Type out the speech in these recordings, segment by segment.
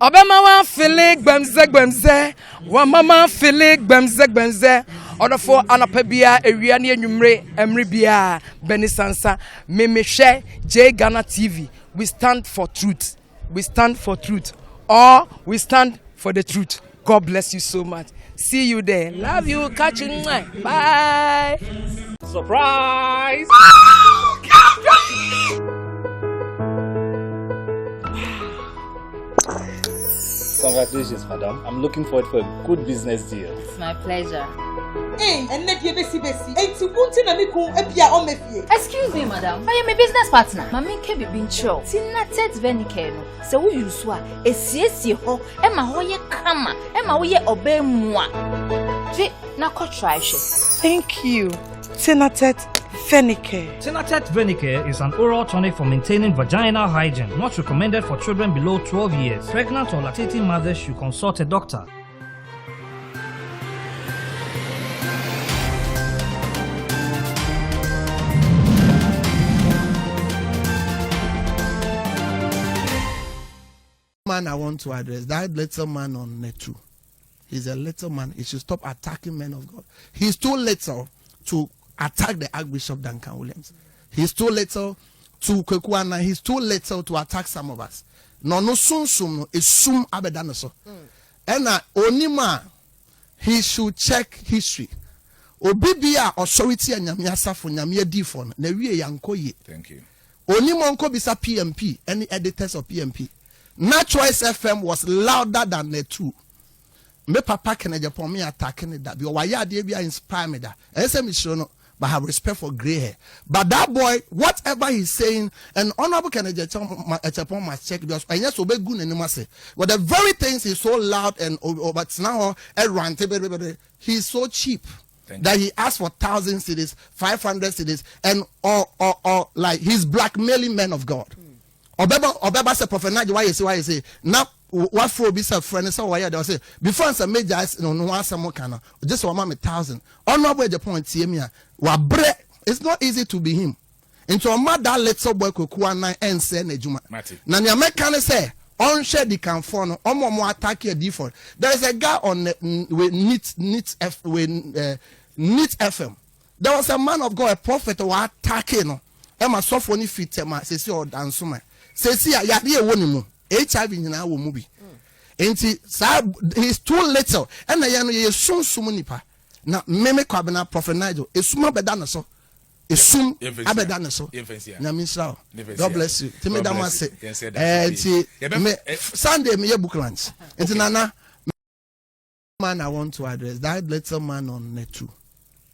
Obama wa feeling gbemze wa mama feeling gbemze Odofo anapabia ewia ne enwumre emre bia benisansa memehwe J Ghana TV. We stand for truth. We stand for truth. Or we stand for the truth. God bless you so much. See you there. Love you. Catch you. Bye. Surprise! Congratulations, madam. I'm looking forward for a good business deal. It's my pleasure. Hey, and Net2 besi. Hey, to put in a miku epia on me fie. Excuse me, madam. I am a business partner. Mami ke bi bincho. Kinaata venike no. Se wo yusu a esiesie ho e ma ho ye kama, e ma wo ye obemua. Je na ko try she. Thank you. Kinaata Venike. Kinaata Venike is an oral tonic for maintaining vaginal hygiene, not recommended for children below 12 years. Pregnant or lactating mothers should consult a doctor. Man I want to address, that little man on Net2. He's a little man. He should stop attacking men of God. He's too little to attack the Archbishop Duncan Williams. He's too little to Kwaku. He's too little to attack some of us. No sum is sum abedanaso. And onima, he should check history. Obibia authority and yamiasa for yamia difon. Newie yankoye. Thank you. Onimonko bisa PMP. Any editors of PMP. Net Choice FM was louder than Net2. Me papa can Japan me attacking that. Because why ya be inspire me that. SM but have respect for grey hair. But that boy, whatever he's saying, and honorable can Japan must check because I just obey good and say. But the very things he's so loud and but now he's so cheap that he asked for 1,000 cities, 500 cities, and or like he's blackmailing men of God. Obeba say Prophet Nigel why you say now what for be say friend so why they say before some major no one some kind just 1,000 honorable the point see me wa bre it's not easy to be him into a mother little boy Kwaku na ense na juma na the American say on share the can for no omo attack your default. There is a guy on with Net FM. There was a man of God, a prophet who attacking no Emma sophoni fit ma say or dance man say see ya dey wonimu HIV nyina wo mu bi enti he's too little and na ye sunsum nipa na meme kwabena Prophet Nigel esuma beda na so esum abeda na so na misra God bless you timi da ma say Sunday me book lunch enti nana man I want to address that little man on Net2.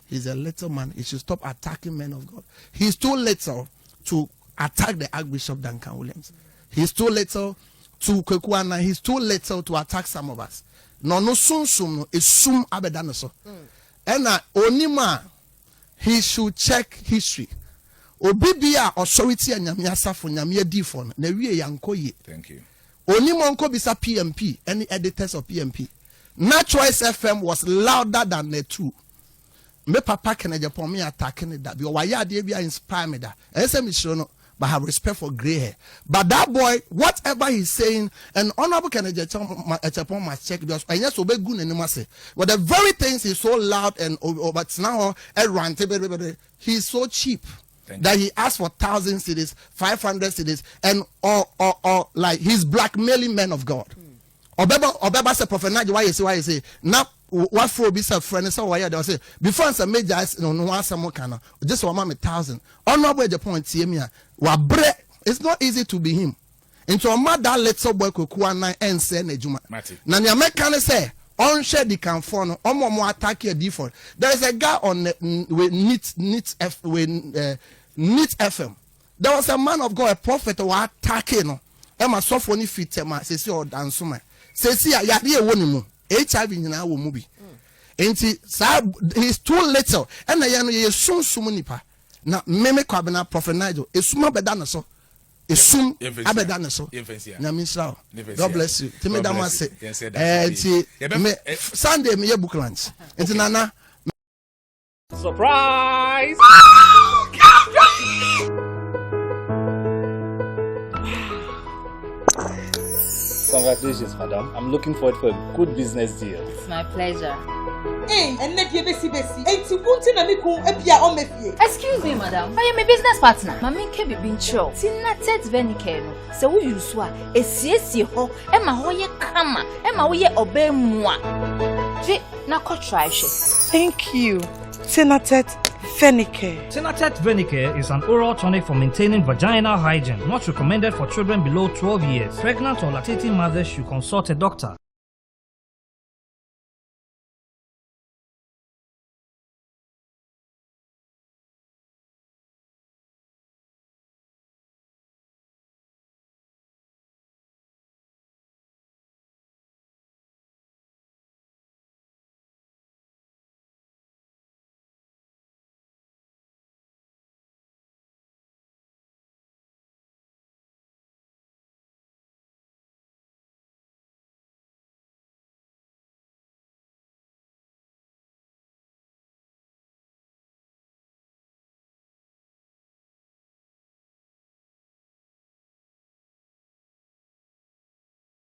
He's a little man. He should stop attacking men of God. He's too little to attack the Archbishop Duncan Williams. He's too little to Kwaku. He's too little to attack some of us. No sum is sum abedanaso. And onima, he should check history. Obibia authority and yamiasa for yamia difon. Newie yankoye. Thank you. Onimonko bisa PMP. Any editors of PMP. Net Choice FM was louder than Net2. Me papa can Japan me attacking that because why ya dey be inspire me that SM no but have respect for grey hair. But that boy, whatever he's saying, and honorable can Japan must check because I just obey good and say. But the very things he's so loud and but now he's so cheap that he asked for 1,000 cities, 500 cities, and or like he's blackmailing men of God. Obeba say Prophet Nigel why you say now what for be say friend so why they say before some major no one some kind just 1,000 honorable the point see me wa bre it's not easy to be him into a mother little boy Kwaku na ense na juma na the American say on share the can for no omo attack your default. There is a guy on with Net FM. There was a man of God, a prophet who attacking no Emma sophoni fit ma say or dance man say see ya dey wonimu HIV nyina wo mu bi enti he's too little and na ye sunsum nipa na meme kwabena Prophet Nigel esuma beda na so esum abeda na so na misra God bless you timi da ma say Sunday me book lunch enti nana surprise. Congratulations, madam. I'm looking forward for a good business deal. It's my pleasure. Hey, and net you besi. Enti wunti na miku ebia o mefie. Excuse me, madam. I am a business partner. Mami ke bibin show. Net2 venike no. Se wo yusu a esiesie ho, e ma ho ye kama, e ma wo ye obemua. Je na ko try she. Thank you. Kinaata Fenicare. Kinaata Fenicare is an oral tonic for maintaining vaginal hygiene, not recommended for children below 12 years. Pregnant or lactating mothers should consult a doctor.